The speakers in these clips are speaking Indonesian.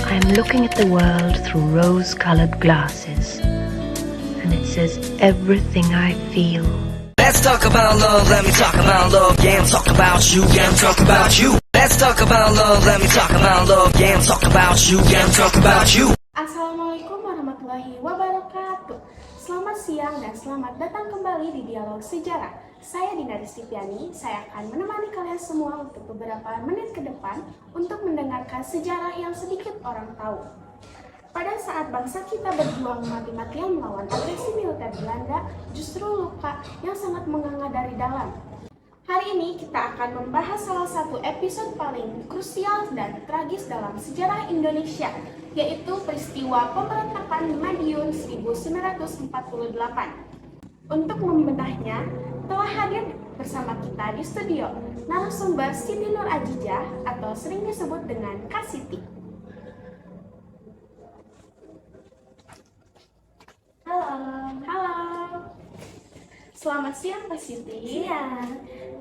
I'm looking at the world through rose-colored glasses, and it says everything I feel. Let's talk about love, let me talk about love, yeah, I'm talking about you, yeah, I'm talking about you. Let's talk about love, let me talk about love, yeah, I'm talking about you, yeah, I'm talking about you. Assalamualaikum warahmatullahi wabarakatuh. Selamat siang dan selamat datang kembali di Dialog Sejarah. Saya Dinda Destipiani, saya akan menemani kalian semua untuk beberapa menit ke depan untuk mendengarkan sejarah yang sedikit orang tahu. Pada saat bangsa kita berjuang mati-matian melawan agresi militer Belanda, justru luka yang sangat menganga dari dalam. Hari ini kita akan membahas salah satu episode paling krusial dan tragis dalam sejarah Indonesia, yaitu peristiwa pemberontakan Madiun 1948. Untuk membenahnya, telah hadir bersama kita di studio narasumber Siti Nur Ajijah atau sering disebut dengan Kak Siti. Halo. Selamat siang Kak Siti. Iya.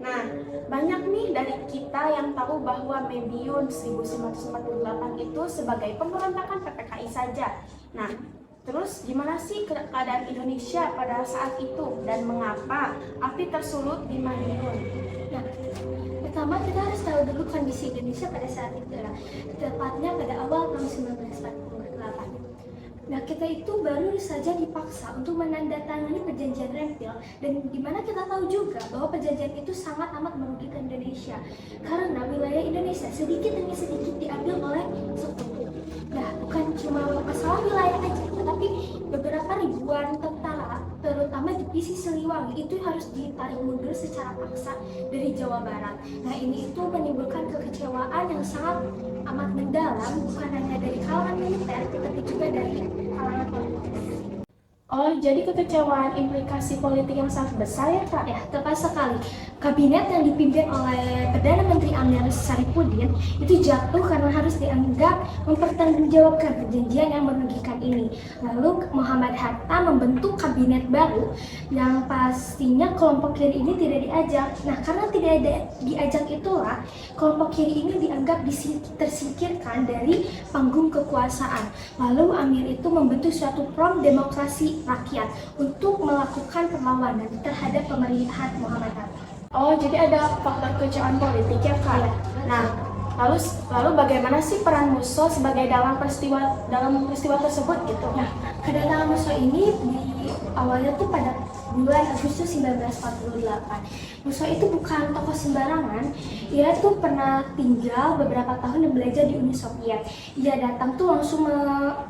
Nah, banyak nih dari kita yang tahu bahwa Madiun 1948 itu sebagai pemberontakan PPKI saja. Nah, terus gimana sih keadaan Indonesia pada saat itu dan mengapa api tersulut di Madiun? Nah, pertama kita harus tahu dulu kondisi Indonesia pada saat itu lah. Tepatnya pada awal tahun 1948. Nah, kita itu baru saja dipaksa untuk menandatangani perjanjian Renville, dan dimana kita tahu juga bahwa perjanjian itu sangat amat merugikan Indonesia karena wilayah Indonesia sedikit demi sedikit diambil oleh sekutu. Nah, bukan cuma masalah wilayah aja, tetapi beberapa ribuan tentara, terutama divisi Siliwangi, itu harus ditarik mundur secara paksa dari Jawa Barat. Nah, ini itu menimbulkan kekecewaan yang sangat amat mendalam, bukan hanya dari kalangan militer, tetapi juga dari kalangan politik. Oh, jadi kekecewaan implikasi politik yang sangat besar ya Kak? Ya, tepat sekali. Kabinet yang dipimpin oleh Perdana Menteri Amir Syarifuddin itu jatuh karena harus dianggap mempertanggungjawabkan perjanjian yang merugikan ini. Lalu Muhammad Hatta membentuk kabinet baru yang pastinya kelompok kiri ini tidak diajak. Nah, karena tidak ada diajak itulah kelompok kiri ini dianggap tersingkirkan dari panggung kekuasaan. Lalu Amir itu membentuk suatu front demokrasi rakyat untuk melakukan perlawanan terhadap pemerintahan Muhammad Hatta. Oh, jadi ada faktor kekecewaan politik ya Kak? Iya. Nah, lalu bagaimana sih peran Musso sebagai dalam peristiwa tersebut gitu? Nah, kedatangan Musso ini di awalnya tuh pada bulan Agustus 1948. Musso itu bukan tokoh sembarangan. Ia tuh pernah tinggal beberapa tahun dan belajar di Uni Soviet. Ia datang tuh langsung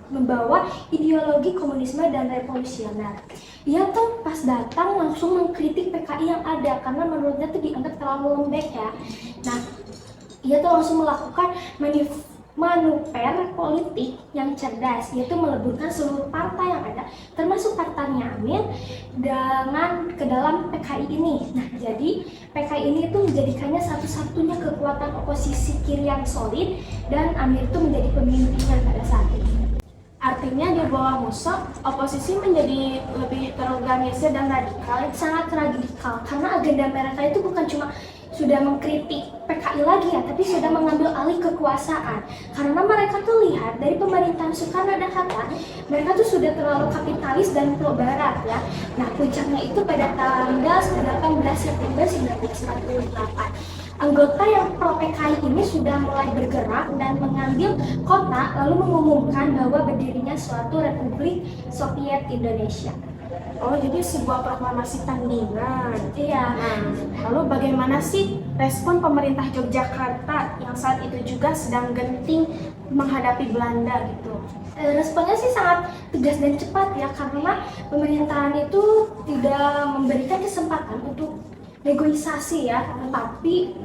membawa ideologi komunisme dan revolusioner. Ia tuh pas datang langsung mengkritik PKI yang ada karena menurutnya tuh dianggap terlalu lembek ya. Nah, ia tuh langsung melakukan manuver politik yang cerdas, yaitu meleburkan seluruh partai yang ada, termasuk partainya Amir, dengan ke dalam PKI ini. Nah, jadi PKI ini itu menjadikannya satu-satunya kekuatan oposisi kiri yang solid, dan Amir itu menjadi pemimpinnya pada saat itu. Artinya di bawah Musso, oposisi menjadi lebih terorganisir dan radikal. Sangat radikal, karena agenda mereka itu bukan cuma sudah mengkritik PKI lagi ya, tapi sudah mengambil alih kekuasaan. Karena mereka tuh lihat dari pemerintahan Soekarno dan Hatta, mereka tuh sudah terlalu kapitalis dan pro barat ya. Nah, puncaknya itu pada tanggal 18 September 1948. Anggota yang pro PKI ini sudah mulai bergerak dan mengambil kota, lalu mengumumkan bahwa berdirinya suatu Republik Soviet Indonesia. Oh, jadi sebuah proklamasi tandingan. Iya. Nah, lalu bagaimana sih respon pemerintah Yogyakarta yang saat itu juga sedang genting menghadapi Belanda gitu? Responnya sih sangat tegas dan cepat ya, karena pemerintahan itu tidak memberikan kesempatan untuk negosiasi ya, tetapi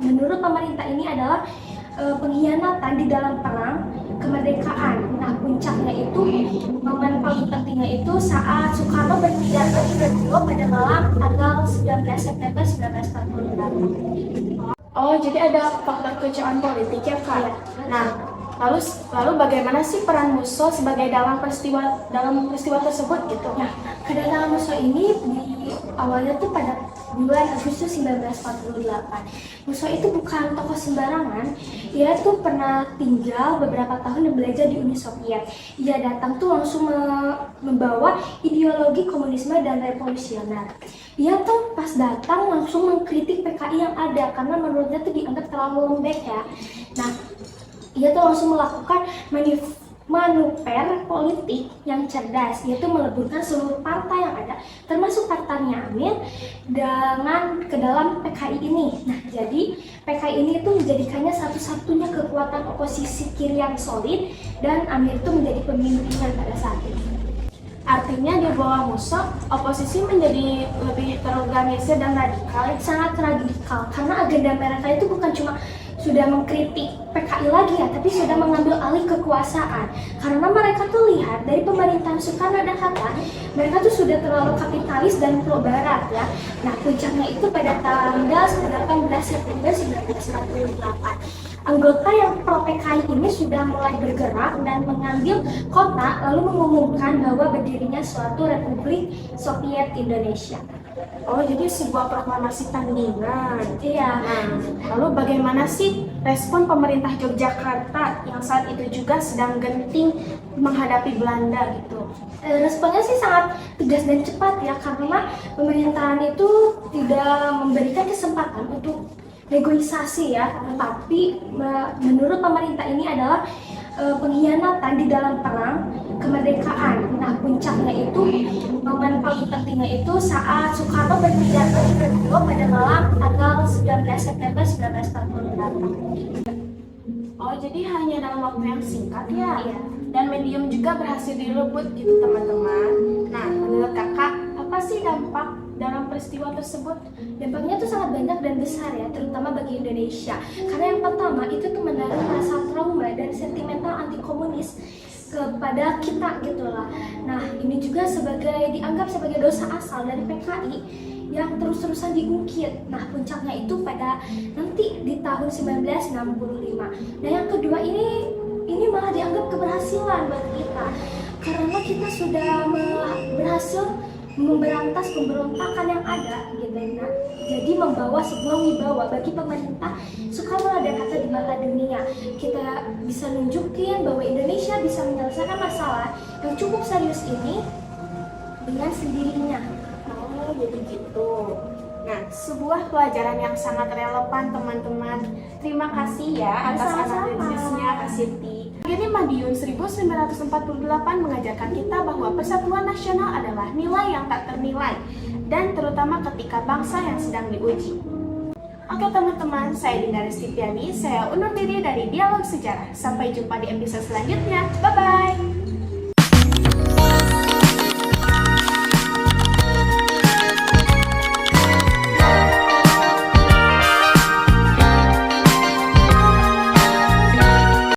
menurut pemerintah ini adalah pengkhianatan di dalam perang kemerdekaan. Nah, puncaknya itu, momen paling pentingnya itu saat Soekarno berpidato di Rio pada malam tanggal 19 September 1948. Oh, jadi ada faktor kekecewaan politik ya Kak? Iya. Nah, lalu bagaimana sih peran Musso sebagai dalam peristiwa tersebut gitu? Nah, kedatangan Musso ini di awalnya tuh pada bulan Agustus 1948. Musso itu bukan tokoh sembarangan. Ia tuh pernah tinggal beberapa tahun dan belajar di Uni Soviet. Ia datang tuh langsung membawa ideologi komunisme dan revolusioner. Ia tuh pas datang langsung mengkritik PKI yang ada karena menurutnya tuh dianggap terlalu lembek ya. Nah, ia tuh langsung melakukan manuver politik yang cerdas, yaitu meleburkan seluruh partai yang ada, termasuk partainya Amin, dengan ke dalam PKI ini. Nah, jadi PKI ini itu menjadikannya satu-satunya kekuatan oposisi kiri yang solid, dan Amir itu menjadi pemimpinnya pada saat itu. Artinya di bawah Musso, oposisi menjadi lebih terorganisir dan radikal. Sangat radikal, karena agenda mereka itu bukan cuma sudah mengkritik PKI lagi ya, tapi sudah mengambil alih kekuasaan. Karena mereka tuh lihat dari pemerintahan Soekarno dan Hatta, mereka tuh sudah terlalu kapitalis dan pro barat ya. Nah, puncaknya itu pada tanggal 18 September 1948. Anggota yang pro PKI ini sudah mulai bergerak dan mengambil kota, lalu mengumumkan bahwa berdirinya suatu Republik Soviet Indonesia. Oh, jadi sebuah proklamasi tandingan. Iya. Nah, lalu bagaimana sih respon pemerintah Yogyakarta yang saat itu juga sedang genting menghadapi Belanda gitu? Responnya sih sangat tegas dan cepat ya, karena pemerintahan itu tidak memberikan kesempatan untuk negosiasi ya, tapi menurut pemerintah ini adalah pengkhianatan di dalam perang kemerdekaan. Nah, puncaknya itu, momen paling pentingnya itu saat Soekarno berpidato di Rio pada malam tanggal 19 September 1948. Oh, jadi hanya dalam waktu yang singkat ya? Iya. Dan medium juga berhasil direbut gitu teman-teman. Nah, menurut kakak, apa sih dampak dalam peristiwa tersebut? Dampaknya itu sangat banyak dan besar ya, terutama bagi Indonesia. Karena yang pertama itu tuh menaruh rasa trauma dan sentimental anti komunis kepada kita gitulah. Nah, ini juga dianggap sebagai dosa asal dari PKI yang terus-terusan diungkit. Nah, puncaknya itu pada nanti di tahun 1965. Nah, yang kedua ini malah dianggap keberhasilan buat kita, karena kita sudah berhasil memberantas pemberontakan yang ada gitu. Nah, jadi membawa sebuah wibawa bagi pemerintah Soekarno dan Hatta di mata dunia. Kita bisa nunjukin bahwa Indonesia bisa menyelesaikan masalah yang cukup serius ini dengan sendirinya. Oh, jadi gitu. Nah, sebuah pelajaran yang sangat relevan teman-teman. Terima kasih ya atas Sama-sama. analisisnya Kak Siti. Ini Madiun 1948 mengajarkan kita bahwa persatuan nasional adalah nilai yang tak ternilai, dan terutama ketika bangsa yang sedang diuji. Oke teman-teman, saya Dinda Restipiani, saya undur diri dari Dialog Sejarah. Sampai jumpa di episode selanjutnya. Bye-bye!